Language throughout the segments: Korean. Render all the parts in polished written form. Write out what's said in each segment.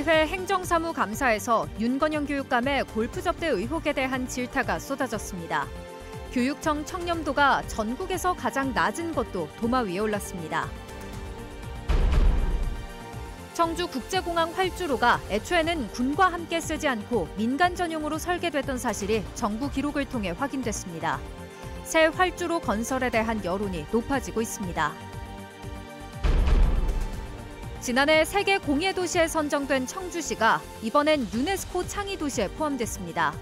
충북도의회 행정사무감사에서 윤건영 교육감의 골프 접대 의혹에 대한 질타가 쏟아졌습니다. 교육청 청렴도가 전국에서 가장 낮은 것도 도마 위에 올랐습니다. 청주국제공항 활주로가 애초에는 군과 함께 쓰지 않고 민간 전용으로 설계됐던 사실이 정부 기록을 통해 확인됐습니다. 새 활주로 건설에 대한 여론이 높아지고 있습니다. 지난해 세계 공예도시에 선정된 청주시가 이번엔 유네스코 창의도시에 포함됐습니다.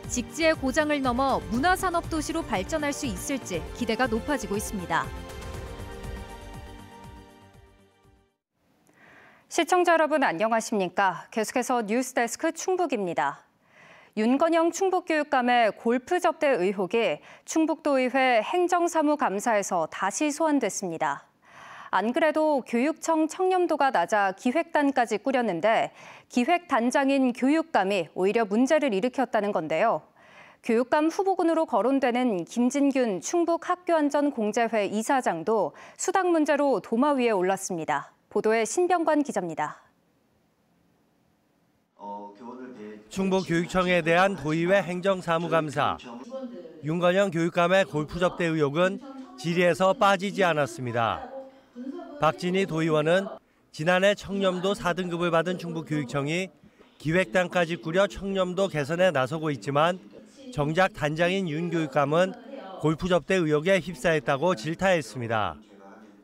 직지의 고장을 넘어 문화산업도시로 발전할 수 있을지 기대가 높아지고 있습니다. 시청자 여러분 안녕하십니까? 계속해서 뉴스데스크 충북입니다. 윤건영 충북교육감의 골프 접대 의혹이 충북도의회 행정사무감사에서 다시 소환됐습니다. 안 그래도 교육청 청렴도가 낮아 기획단까지 꾸렸는데 기획단장인 교육감이 오히려 문제를 일으켰다는 건데요. 교육감 후보군으로 거론되는 김진균 충북학교안전공제회 이사장도 수당 문제로 도마 위에 올랐습니다. 보도에 신병관 기자입니다. 충북교육청에 대한 도의회 행정사무감사. 윤건영 교육감의 골프 접대 의혹은 질의에서 빠지지 않았습니다. 박진희 도의원은 지난해 청렴도 4등급을 받은 충북교육청이 기획단까지 꾸려 청렴도 개선에 나서고 있지만 정작 단장인 윤 교육감은 골프 접대 의혹에 휩싸였다고 질타했습니다.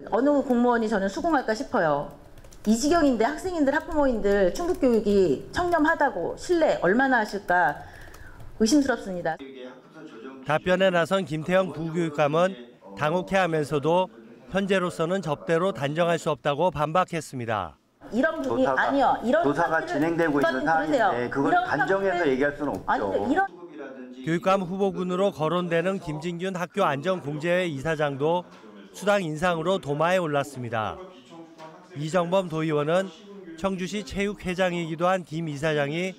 어느 공무원이 저는 수긍할까 싶어요. 이 지경인데 학생인들, 학부모인들 충북교육이 청렴하다고 신뢰 얼마나 하실까 의심스럽습니다. 답변에 나선 김태형 부교육감은 당혹해하면서도 현재로서는 접대로 단정할 수 없다고 반박했습니다. 이런 분이 아니요. 이런 조사가 진행되고 있는 상황인데 그걸 단정해서 얘기할 수는 없죠. 아니, 교육감 후보군으로 거론되는 김진균 학교안전공제회 이사장도 수당 인상으로 도마에 올랐습니다. 이정범 도의원은 청주시 체육회장이기도 한 김 이사장이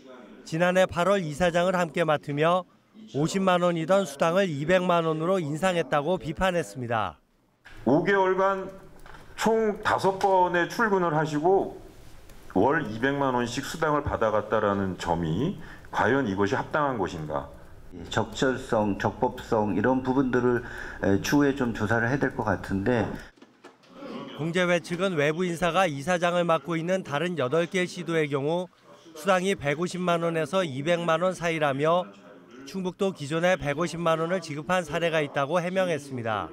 지난해 8월 이사장을 함께 맡으며 50만 원이던 수당을 200만 원으로 인상했다고 비판했습니다. 5개월간 총 5번의 출근을 하시고 월 200만 원씩 수당을 받아갔다라는 점이 과연 이것이 합당한 것인가? 적절성, 적법성 이런 부분들을 추후에 좀 조사를 해야 될 것 같은데. 공제회 측은 외부 인사가 이사장을 맡고 있는 다른 8개 시도의 경우 수당이 150만 원에서 200만 원 사이라며 충북도 기존에 150만 원을 지급한 사례가 있다고 해명했습니다.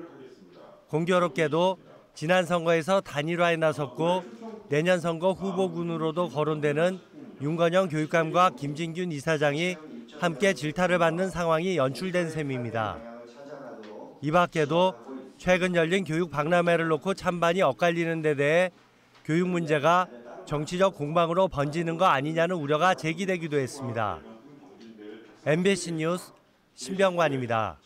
공교롭게도 지난 선거에서 단일화에 나섰고 내년 선거 후보군으로도 거론되는 윤건영 교육감과 김진균 이사장이 함께 질타를 받는 상황이 연출된 셈입니다. 이 밖에도 최근 열린 교육 박람회를 놓고 찬반이 엇갈리는 데 대해 교육 문제가 정치적 공방으로 번지는 거 아니냐는 우려가 제기되기도 했습니다. MBC 뉴스 신병관입니다.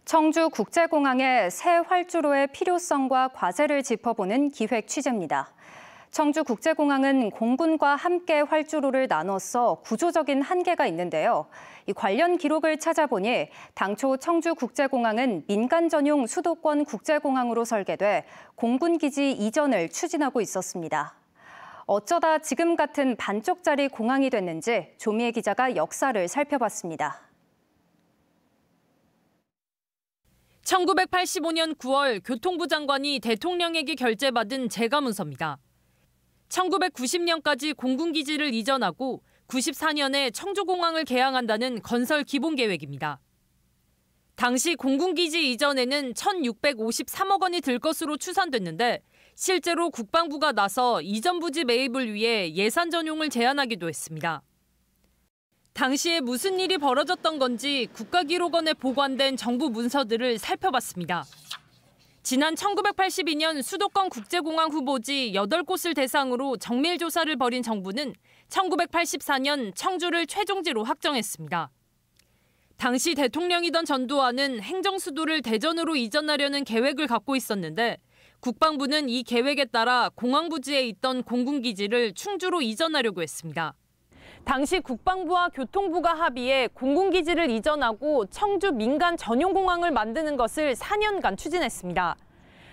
청주국제공항의 새 활주로의 필요성과 과제를 짚어보는 기획 취재입니다. 청주국제공항은 공군과 함께 활주로를 나눠서 구조적인 한계가 있는데요. 이 관련 기록을 찾아보니 당초 청주국제공항은 민간 전용 수도권 국제공항으로 설계돼 공군기지 이전을 추진하고 있었습니다. 어쩌다 지금 같은 반쪽짜리 공항이 됐는지 조미애 기자가 역사를 살펴봤습니다. 1985년 9월 교통부 장관이 대통령에게 결재받은 재가문서입니다. 1990년까지 공군기지를 이전하고 94년에 청주공항을 개항한다는 건설 기본계획입니다. 당시 공군기지 이전에는 1,653억 원이 들 것으로 추산됐는데 실제로 국방부가 나서 이전 부지 매입을 위해 예산 전용을 제한하기도 했습니다. 당시에 무슨 일이 벌어졌던 건지 국가기록원에 보관된 정부 문서들을 살펴봤습니다. 지난 1982년 수도권 국제공항 후보지 8곳을 대상으로 정밀 조사를 벌인 정부는 1984년 청주를 최종지로 확정했습니다. 당시 대통령이던 전두환은 행정수도를 대전으로 이전하려는 계획을 갖고 있었는데 국방부는 이 계획에 따라 공항 부지에 있던 공군기지를 충주로 이전하려고 했습니다. 당시 국방부와 교통부가 합의해 공군기지를 이전하고 청주 민간 전용공항을 만드는 것을 4년간 추진했습니다.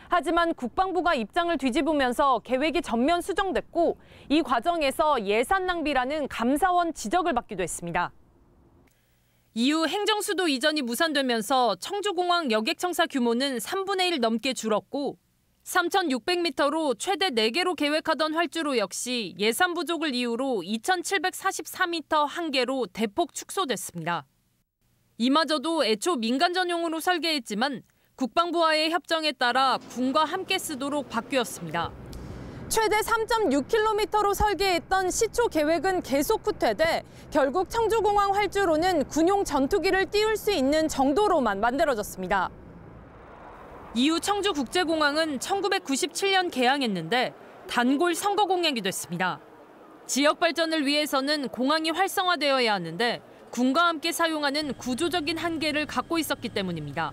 하지만 국방부가 입장을 뒤집으면서 계획이 전면 수정됐고 이 과정에서 예산 낭비라는 감사원 지적을 받기도 했습니다. 이후 행정수도 이전이 무산되면서 청주공항 여객청사 규모는 3분의 1 넘게 줄었고 3,600m로 최대 4개로 계획하던 활주로 역시 예산 부족을 이유로 2,744m 1개로 대폭 축소됐습니다. 이마저도 애초 민간 전용으로 설계했지만 국방부와의 협정에 따라 군과 함께 쓰도록 바뀌었습니다. 최대 3.6km로 설계했던 시초 계획은 계속 후퇴돼 결국 청주공항 활주로는 군용 전투기를 띄울 수 있는 정도로만 만들어졌습니다. 이후 청주국제공항은 1997년 개항했는데 단골 선거 공약이 됐습니다. 지역 발전을 위해서는 공항이 활성화되어야 하는데 군과 함께 사용하는 구조적인 한계를 갖고 있었기 때문입니다.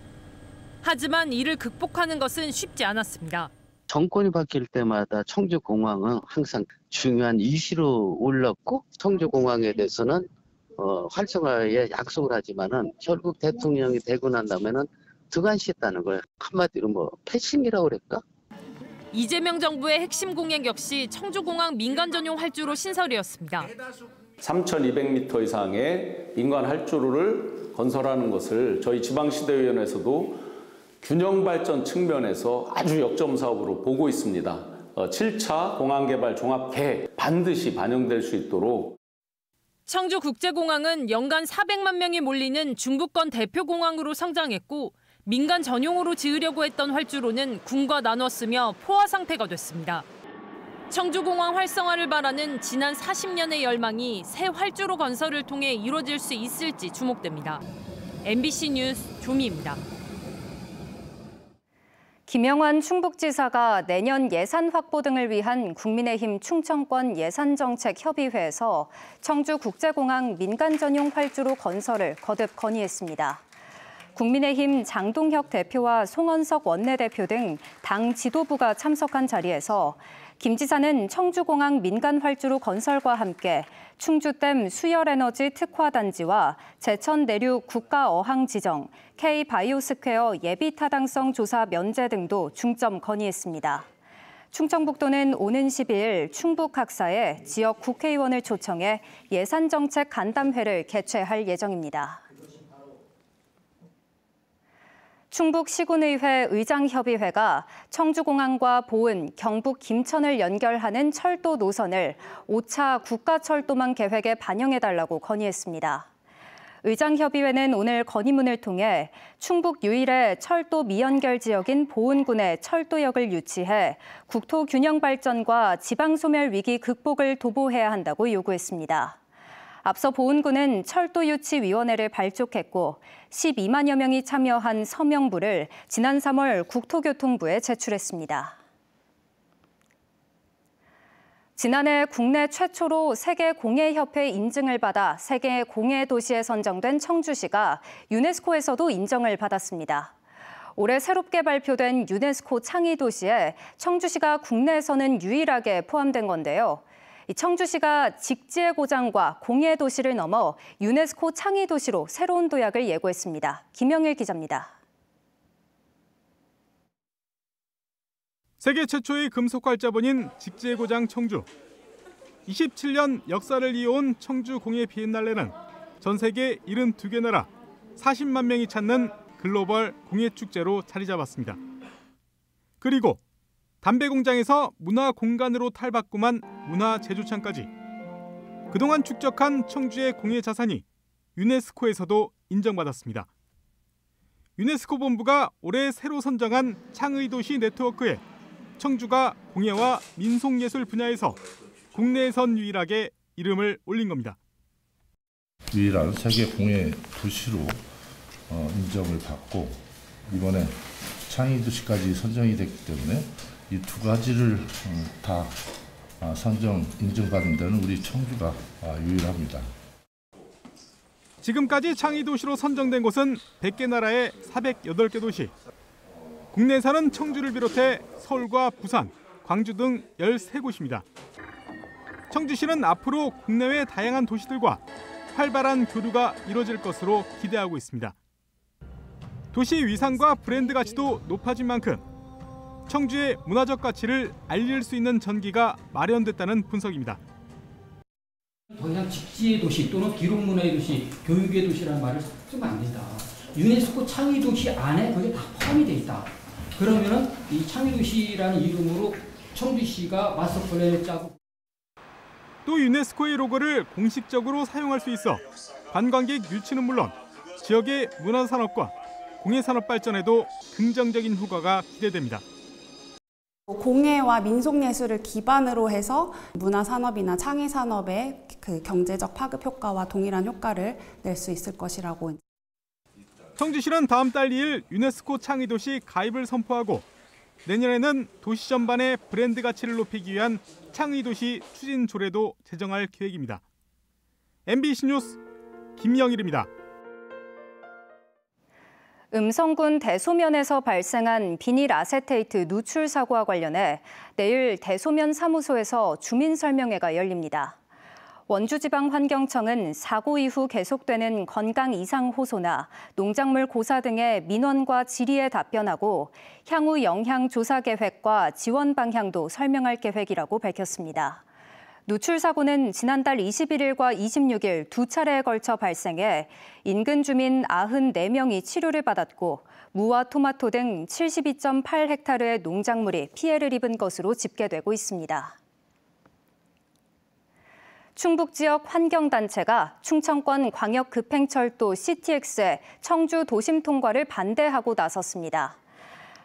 하지만 이를 극복하는 것은 쉽지 않았습니다. 정권이 바뀔 때마다 청주공항은 항상 중요한 이슈로 올랐고 청주공항에 대해서는 활성화에 약속을 하지만은 결국 대통령이 되고 난 다음에는 등한시했다는 거예요. 한마디로 패싱이라고 그럴까? 이재명 정부의 핵심 공약 역시 청주공항 민간 전용 활주로 신설이었습니다. 3,200m 이상의 민간 활주로를 건설하는 것을 저희 지방시대위원회에서도 균형 발전 측면에서 아주 역점 사업으로 보고 있습니다. 7차 공항개발 종합계획 반드시 반영될 수 있도록. 청주국제공항은 연간 400만 명이 몰리는 중부권 대표 공항으로 성장했고 민간 전용으로 지으려고 했던 활주로는 군과 나눠 쓰며 포화 상태가 됐습니다. 청주공항 활성화를 바라는 지난 40년의 열망이 새 활주로 건설을 통해 이루어질 수 있을지 주목됩니다. MBC 뉴스 조미입니다. 김영환 충북지사가 내년 예산 확보 등을 위한 국민의힘 충청권 예산정책협의회에서 청주국제공항 민간 전용 활주로 건설을 거듭 건의했습니다. 국민의힘 장동혁 대표와 송원석 원내대표 등 당 지도부가 참석한 자리에서 김 지사는 청주공항 민간 활주로 건설과 함께 충주댐 수열에너지 특화단지와 제천 내륙 국가어항 지정, K바이오스퀘어 예비타당성 조사 면제 등도 중점 건의했습니다. 충청북도는 오는 12일 충북학사에 지역 국회의원을 초청해 예산정책 간담회를 개최할 예정입니다. 충북시군의회 의장협의회가 청주공항과 보은, 경북 김천을 연결하는 철도 노선을 5차 국가철도망 계획에 반영해달라고 건의했습니다. 의장협의회는 오늘 건의문을 통해 충북 유일의 철도 미연결 지역인 보은군에 철도역을 유치해 국토 균형 발전과 지방 소멸 위기 극복을 도모해야 한다고 요구했습니다. 앞서 보은군은 철도유치위원회를 발족했고 12만여 명이 참여한 서명부를 지난 3월 국토교통부에 제출했습니다. 지난해 국내 최초로 세계공예협회 인증을 받아 세계 공예 도시에 선정된 청주시가 유네스코에서도 인정을 받았습니다. 올해 새롭게 발표된 유네스코 창의 도시에 청주시가 국내에서는 유일하게 포함된 건데요. 청주시가 직지의 고장과 공예 도시를 넘어 유네스코 창의 도시로 새로운 도약을 예고했습니다. 김영일 기자입니다. 세계 최초의 금속활자본인 직지의 고장 청주. 27년 역사를 이어온 청주 공예 비엔날레는 전 세계 72개 나라 40만 명이 찾는 글로벌 공예 축제로 자리 잡았습니다. 그리고 담배 공장에서 문화 공간으로 탈바꿈한 문화 제조창까지 그동안 축적한 청주의 공예 자산이 유네스코에서도 인정받았습니다. 유네스코 본부가 올해 새로 선정한 창의 도시 네트워크에 청주가 공예와 민속예술 분야에서 국내에선 유일하게 이름을 올린 겁니다. 유일한 세계 공예 도시로 인정을 받고 이번에 창의 도시까지 선정이 됐기 때문에 이 두 가지를 다 선정, 인정받은 데는 우리 청주가 유일합니다. 지금까지 창의 도시로 선정된 곳은 100개 나라의 408개 도시. 국내에서는 청주를 비롯해 서울과 부산, 광주 등 13곳입니다. 청주시는 앞으로 국내외 다양한 도시들과 활발한 교류가 이뤄질 것으로 기대하고 있습니다. 도시 위상과 브랜드 가치도 높아진 만큼 청주의 문화적 가치를 알릴 수 있는 전기가 마련됐다는 분석입니다. 더 이상 직지의 도시 또는 기록문화의 도시, 교육의 도시라는 말을 쓰면 안 된다. 유네스코 창의 도시 안에 그게 다 포함이 돼 있다. 그러면은 이 창의 도시라는 이름으로 청주시가 마스터 플랜을 짜고 또 유네스코의 로고를 공식적으로 사용할 수 있어 관광객 유치는 물론 지역의 문화산업과 공예산업 발전에도 긍정적인 효과가 기대됩니다. 공예와 민속예술을 기반으로 해서 문화산업이나 창의산업의 그 경제적 파급 효과와 동일한 효과를 낼 수 있을 것이라고. 청주시는 다음 달 2일 유네스코 창의도시 가입을 선포하고 내년에는 도시 전반의 브랜드 가치를 높이기 위한 창의도시 추진 조례도 제정할 계획입니다. MBC 뉴스 김영일입니다. 음성군 대소면에서 발생한 비닐 아세테이트 누출 사고와 관련해 내일 대소면 사무소에서 주민 설명회가 열립니다. 원주지방환경청은 사고 이후 계속되는 건강 이상 호소나 농작물 고사 등의 민원과 질의에 답변하고 향후 영향 조사 계획과 지원 방향도 설명할 계획이라고 밝혔습니다. 누출 사고는 지난달 21일과 26일 두 차례에 걸쳐 발생해 인근 주민 94명이 치료를 받았고 무와 토마토 등 72.8헥타르의 농작물이 피해를 입은 것으로 집계되고 있습니다. 충북 지역 환경단체가 충청권 광역급행철도 CTX의 청주 도심 통과를 반대하고 나섰습니다.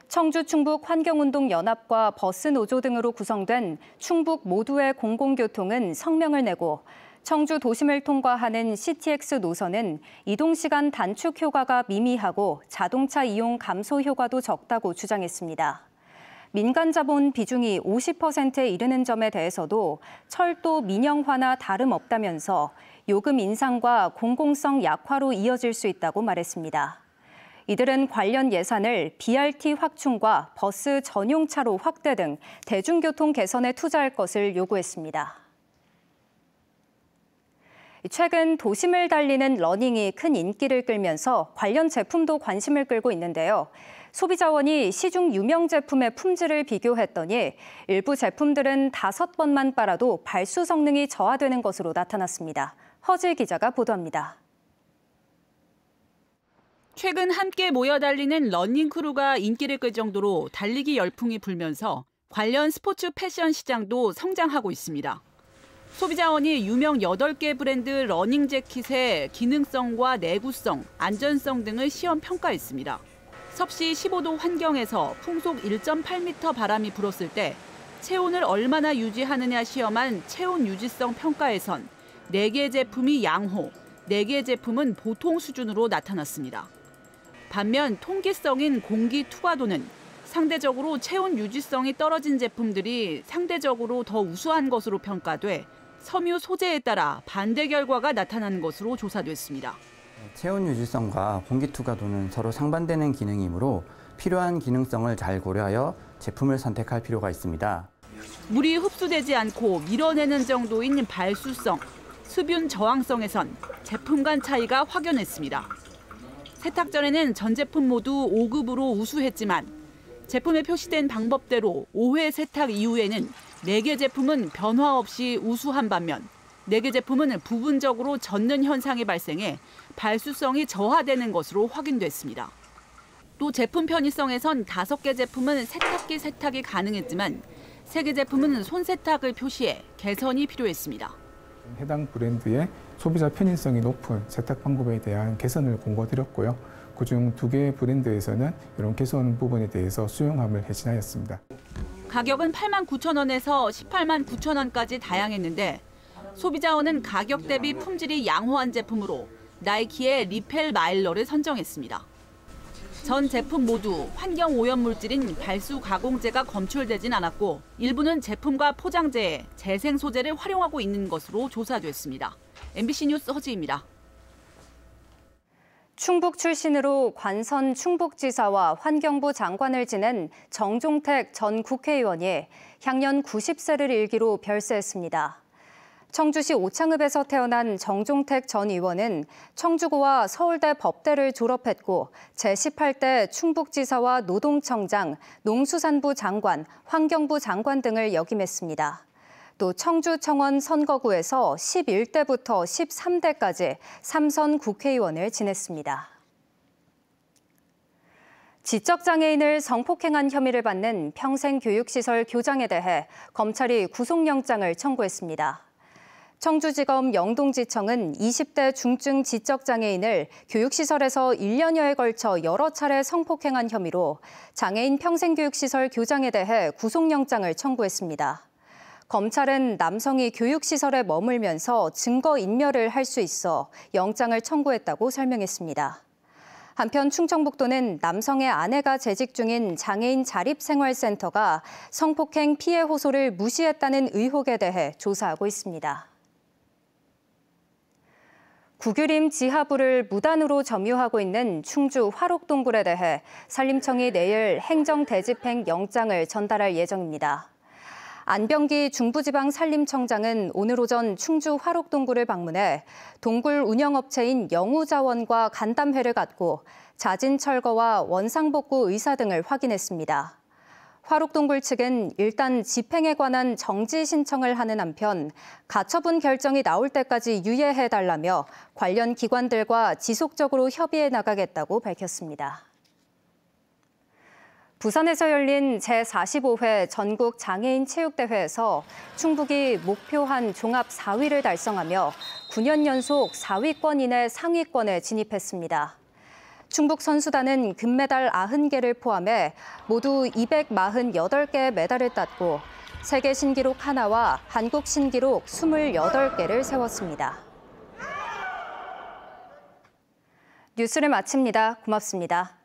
청주 충북 환경운동연합과 버스노조 등으로 구성된 충북 모두의 공공교통은 성명을 내고 청주 도심을 통과하는 CTX 노선은 이동시간 단축 효과가 미미하고 자동차 이용 감소 효과도 적다고 주장했습니다. 민간 자본 비중이 50%에 이르는 점에 대해서도 철도 민영화나 다름없다면서 요금 인상과 공공성 약화로 이어질 수 있다고 말했습니다. 이들은 관련 예산을 BRT 확충과 버스 전용차로 확대 등 대중교통 개선에 투자할 것을 요구했습니다. 최근 도심을 달리는 러닝이 큰 인기를 끌면서 관련 제품도 관심을 끌고 있는데요. 소비자원이 시중 유명 제품의 품질을 비교했더니 일부 제품들은 5번만 빨아도 발수 성능이 저하되는 것으로 나타났습니다. 허질 기자가 보도합니다. 최근 함께 모여 달리는 러닝 크루가 인기를 끌 정도로 달리기 열풍이 불면서 관련 스포츠 패션 시장도 성장하고 있습니다. 소비자원이 유명 8개 브랜드 러닝 재킷의 기능성과 내구성, 안전성 등을 시험 평가했습니다. 섭씨 15도 환경에서 풍속 1.8m 바람이 불었을 때 체온을 얼마나 유지하느냐 시험한 체온 유지성 평가에선 4개 제품이 양호, 4개 제품은 보통 수준으로 나타났습니다. 반면 통기성인 공기 투과도는 상대적으로 체온 유지성이 떨어진 제품들이 상대적으로 더 우수한 것으로 평가돼 섬유 소재에 따라 반대 결과가 나타난 것으로 조사됐습니다. 체온 유지성과 공기 투과도는 서로 상반되는 기능이므로 필요한 기능성을 잘 고려하여 제품을 선택할 필요가 있습니다. 물이 흡수되지 않고 밀어내는 정도인 발수성, 수분 저항성에선 제품 간 차이가 확연했습니다. 세탁 전에는 전 제품 모두 5급으로 우수했지만 제품에 표시된 방법대로 5회 세탁 이후에는 4개 제품은 변화 없이 우수한 반면 4개 제품은 부분적으로 젖는 현상이 발생해 발수성이 저하되는 것으로 확인됐습니다. 또 제품 편의성에선 5개 제품은 세탁기 세탁이 가능했지만 3개 제품은 손세탁을 표시해 개선이 필요했습니다. 해당 브랜드의 소비자 편의성이 높은 세탁 방법에 대한 개선을 공고드렸고요. 그중 2개 브랜드에서는 이런 개선 부분에 대해서 수용함을 개진하였습니다. 가격은 89,000원에서 189,000원까지 다양했는데 소비자원은 가격 대비 품질이 양호한 제품으로 나이키의 리펠 마일러를 선정했습니다. 전 제품 모두 환경 오염 물질인 발수 가공제가 검출되진 않았고 일부는 제품과 포장재에 재생 소재를 활용하고 있는 것으로 조사됐습니다. MBC 뉴스 허지입니다. 충북 출신으로 관선 충북지사와 환경부 장관을 지낸 정종택 전 국회의원이 향년 90세를 일기로 별세했습니다. 청주시 오창읍에서 태어난 정종택 전 의원은 청주고와 서울대 법대를 졸업했고 제18대 충북지사와 노동청장, 농수산부 장관, 환경부 장관 등을 역임했습니다. 또 청주청원 선거구에서 11대부터 13대까지 3선 국회의원을 지냈습니다. 지적장애인을 성폭행한 혐의를 받는 평생교육시설 교장에 대해 검찰이 구속영장을 청구했습니다. 청주지검 영동지청은 20대 중증 지적장애인을 교육시설에서 1년여에 걸쳐 여러 차례 성폭행한 혐의로 장애인 평생교육시설 교장에 대해 구속영장을 청구했습니다. 검찰은 남성이 교육시설에 머물면서 증거인멸을 할 수 있어 영장을 청구했다고 설명했습니다. 한편 충청북도는 남성의 아내가 재직 중인 장애인 자립생활센터가 성폭행 피해 호소를 무시했다는 의혹에 대해 조사하고 있습니다. 구규림 지하부를 무단으로 점유하고 있는 충주 화록동굴에 대해 산림청이 내일 행정대집행 영장을 전달할 예정입니다. 안병기 중부지방산림청장은 오늘 오전 충주 화록동굴을 방문해 동굴 운영업체인 영우자원과 간담회를 갖고 자진 철거와 원상복구 의사 등을 확인했습니다. 화록동굴 측은 일단 집행에 관한 정지 신청을 하는 한편 가처분 결정이 나올 때까지 유예해달라며 관련 기관들과 지속적으로 협의해 나가겠다고 밝혔습니다. 부산에서 열린 제45회 전국 장애인 체육대회에서 충북이 목표한 종합 4위를 달성하며 9년 연속 4위권 이내 상위권에 진입했습니다. 충북 선수단은 금메달 90개를 포함해 모두 248개의 메달을 땄고 세계 신기록 하나와 한국 신기록 28개를 세웠습니다. 뉴스를 마칩니다. 고맙습니다.